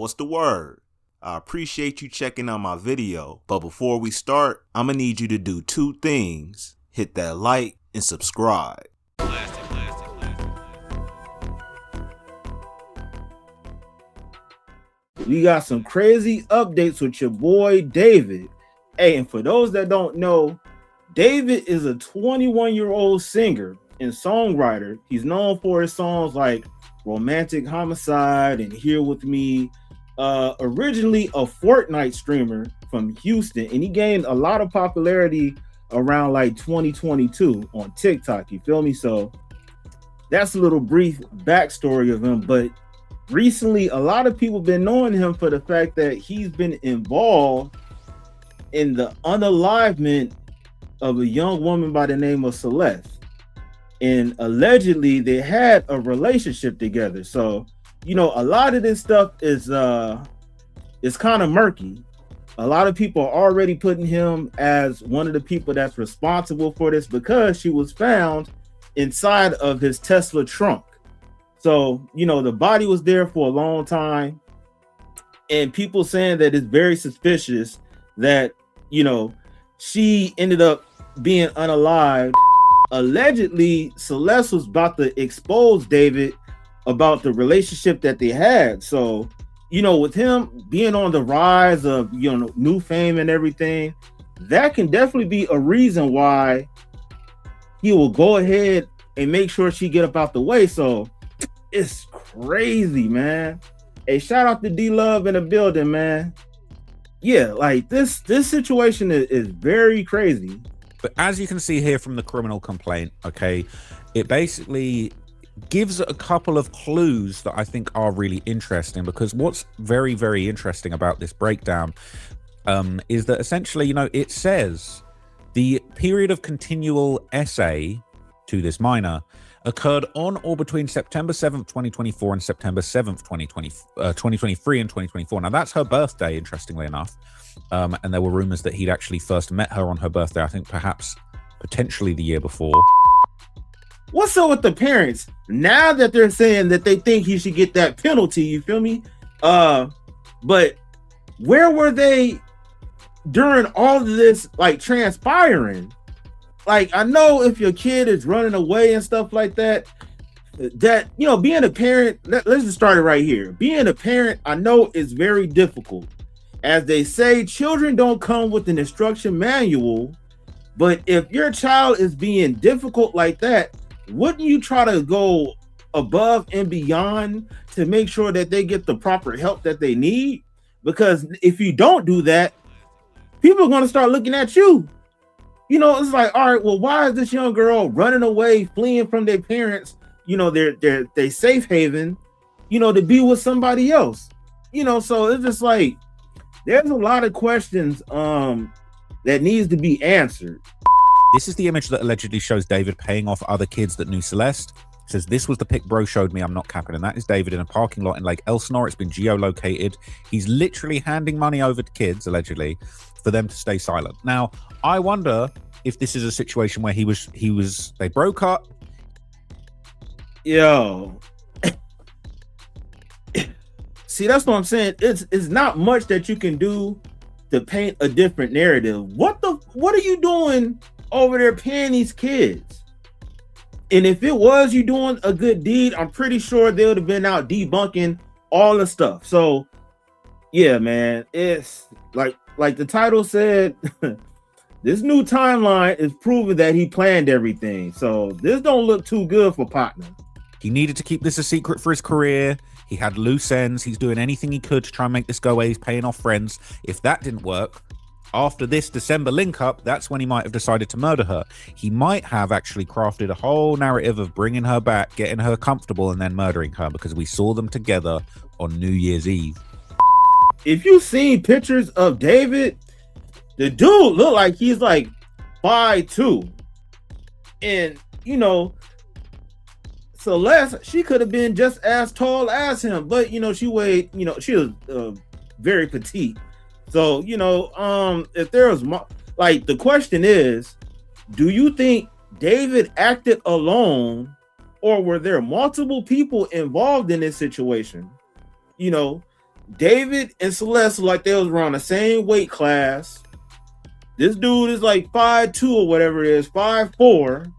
what's the word? I appreciate you checking out my video, but before we start, I'm gonna need you to do two things. Hit that like and subscribe. We got some crazy updates with your boy David. Hey, and for those that don't know, David is a 21-year-old singer and songwriter. He's known for his songs like Romantic Homicide and Here With Me. Originally a Fortnite streamer from Houston, and he gained a lot of popularity around like 2022 on TikTok. You feel me? So that's a little brief backstory of him. But recently, a lot of people been knowing him for the fact that he's been involved in the unalivement of a young woman by the name of Celeste. And allegedly they had a relationship together. So, you know, a lot of this stuff is kind of murky. A lot of people are already putting him as one of the people that's responsible for this because she was found inside of his Tesla trunk. So, you know, the body was there for a long time, and people saying that it's very suspicious that, you know, she ended up being unalived. Allegedly, Celeste was about to expose David about the relationship that they had. So, you know, with him being on the rise of, you know, new fame and everything, that can definitely be a reason why he will go ahead and make sure she get up out the way. So it's crazy, man. Hey, shout out to D-Love in the building, man. Yeah, like this situation is very crazy. But as you can see here from the criminal complaint, okay, it basically gives a couple of clues that I think are really interesting, because what's very, very interesting about this breakdown is that essentially, you know, it says the period of continual essay to this minor occurred on or between September 7th, 2024 and September 7th, 2023 and 2024. Now, that's her birthday, interestingly enough. And there were rumors that he'd actually first met her on her birthday, I think perhaps potentially the year before. What's up with the parents? Now that they're saying that they think he should get that penalty, you feel me? But where were they during all of this, like, transpiring? Like, I know if your kid is running away and stuff like that, that, you know, being a parent, let's just start it right here. Being a parent, I know, is very difficult. As they say, children don't come with an instruction manual, but if your child is being difficult like that, wouldn't you try to go above and beyond to make sure that they get the proper help that they need? Because if you don't do that, people are going to start looking at you. You know, it's like, all right, well, why is this young girl running away, fleeing from their parents, you know, their safe haven, you know, to be with somebody else? You know, so it's just like, there's a lot of questions that needs to be answered. This is the image that allegedly shows David paying off other kids that knew Celeste. It says, this was the pic bro showed me, I'm not capping. And that is David in a parking lot in Lake Elsinore. It's been geolocated. He's literally handing money over to kids, allegedly, for them to stay silent. Now, I wonder if this is a situation where they broke up. Yo. See, that's what I'm saying. It's not much that you can do to paint a different narrative. What are you doing over there paying these kids? And if it was you doing a good deed, I'm pretty sure they would have been out debunking all the stuff. So yeah, man, it's like the title said, this new timeline is proving that he planned everything. So this don't look too good for partner. He needed to keep this a secret for his career. He had loose ends. He's doing anything he could to try and make this go away. He's paying off friends. If that didn't work, after this December link up, that's when he might have decided to murder her. He might have actually crafted a whole narrative of bringing her back, getting her comfortable, and then murdering her, because we saw them together on New Year's Eve. If you've seen pictures of David, the dude look like he's like 5'2". And, you know, Celeste, she could have been just as tall as him, but, you know, she weighed, you know, she was very petite. So, you know, if there was, like, the question is, do you think David acted alone, or were there multiple people involved in this situation? You know, David and Celeste like they was around the same weight class. This dude is like 5'2" or whatever it is, 5'4".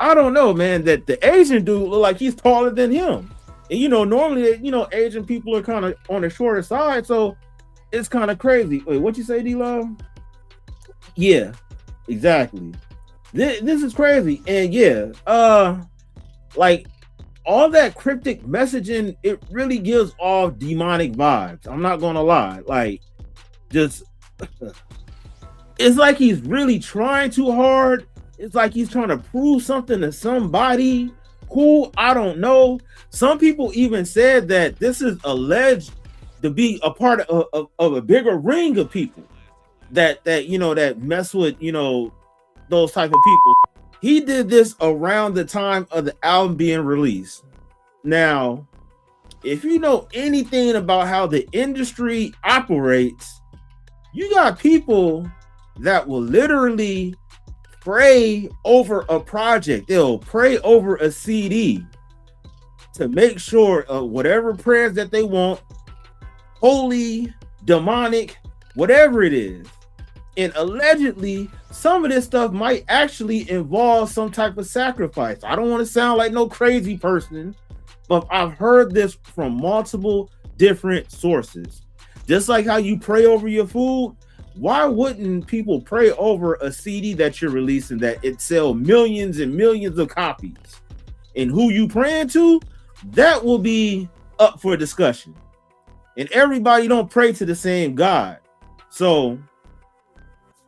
I don't know, man. That the Asian dude look like he's taller than him. And normally, Asian people are kind of on the shorter side, so it's kind of crazy. Wait, what you say, D-Love? Yeah, exactly. This is crazy. And yeah, like all that cryptic messaging, it really gives off demonic vibes. I'm not gonna lie. Like, just it's like he's really trying too hard. It's like he's trying to prove something to somebody who I don't know. Some people even said that this is alleged to be a part of a bigger ring of people that mess with those type of people. He did this around the time of the album being released. Now, if you know anything about how the industry operates, you got people that will literally pray over a project. They'll pray over a CD to make sure whatever prayers that they want, holy, demonic, whatever it is. And allegedly, some of this stuff might actually involve some type of sacrifice. I don't want to sound like no crazy person, but I've heard this from multiple different sources. Just like how you pray over your food, why wouldn't people pray over a CD that you're releasing that it sell millions and millions of copies? And who you praying to, that will be up for discussion. And everybody don't pray to the same God. So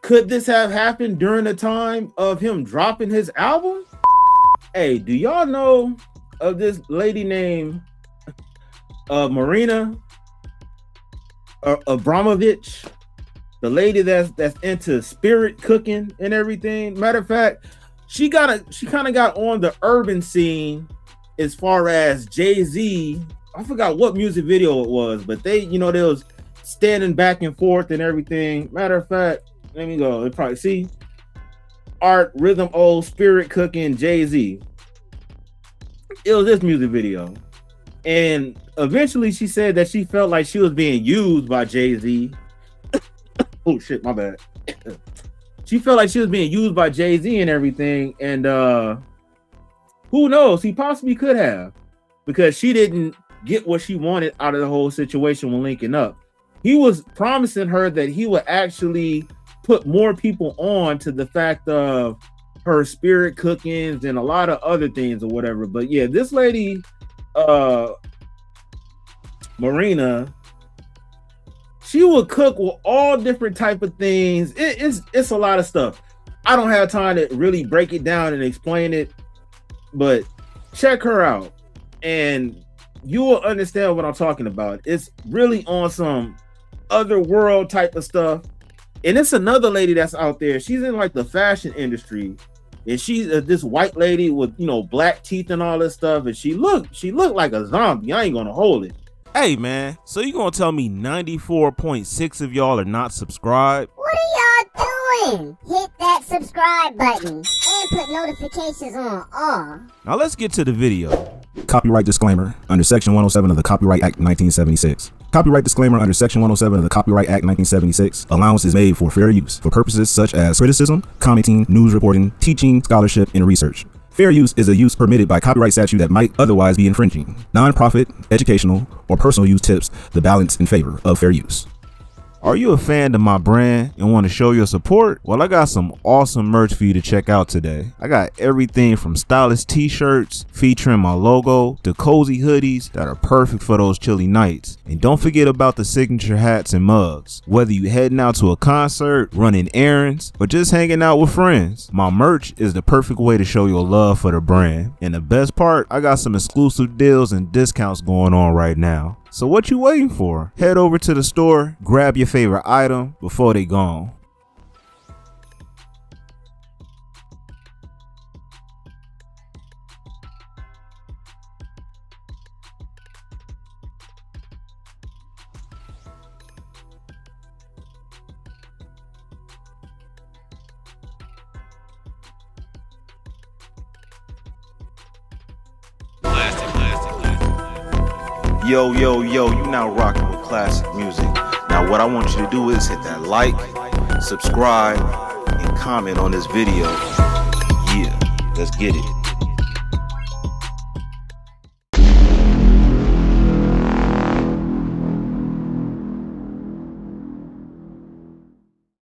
could this have happened during the time of him dropping his album? Hey, do y'all know of this lady named Marina Abramovic? The lady that's into spirit cooking and everything. Matter of fact, she kind of got on the urban scene as far as Jay-Z. I forgot what music video it was, but they was standing back and forth and everything. Matter of fact, let me go. They probably see art, rhythm, old spirit cooking, Jay-Z. It was this music video. And eventually she said that she felt like she was being used by Jay-Z. Oh shit, my bad. She felt like she was being used by Jay-Z and everything. And who knows? He possibly could have, because she didn't get what she wanted out of the whole situation when linking up. He was promising her that he would actually put more people on to the fact of her spirit cookings and a lot of other things or whatever. But yeah, this lady, Marina, she will cook with all different type of things. It's a lot of stuff. I don't have time to really break it down and explain it, but check her out and you will understand what I'm talking about. It's really on some other world type of stuff. And it's another lady that's out there. She's in like the fashion industry, and she's this white lady with black teeth and all this stuff. And she looked like a zombie. I ain't gonna hold it. Hey man, so you gonna tell me 94.6 of y'all are not subscribed? What are y'all doing? Hit that subscribe button and put notifications on all. Now let's get to the video. Copyright disclaimer under Section 107 of the Copyright Act 1976. Copyright disclaimer under Section 107 of the Copyright Act 1976. Allowance is made for fair use for purposes such as criticism, commenting, news reporting, teaching, scholarship, and research. Fair use is a use permitted by copyright statute that might otherwise be infringing. Non-profit, educational, or personal use tips the balance in favor of fair use. Are you a fan of my brand and want to show your support? Well, I got some awesome merch for you to check out today. I got everything from stylish t-shirts featuring my logo to cozy hoodies that are perfect for those chilly nights. And don't forget about the signature hats and mugs. Whether you heading out to a concert, running errands, or just hanging out with friends, my merch is the perfect way to show your love for the brand. And the best part, I got some exclusive deals and discounts going on right now. So what you waiting for? Head over to the store, grab your favorite item before they gone. Yo, yo, yo, you now rocking with classic music. Now what I want you to do is hit that like, subscribe, and comment on this video. Yeah, let's get it.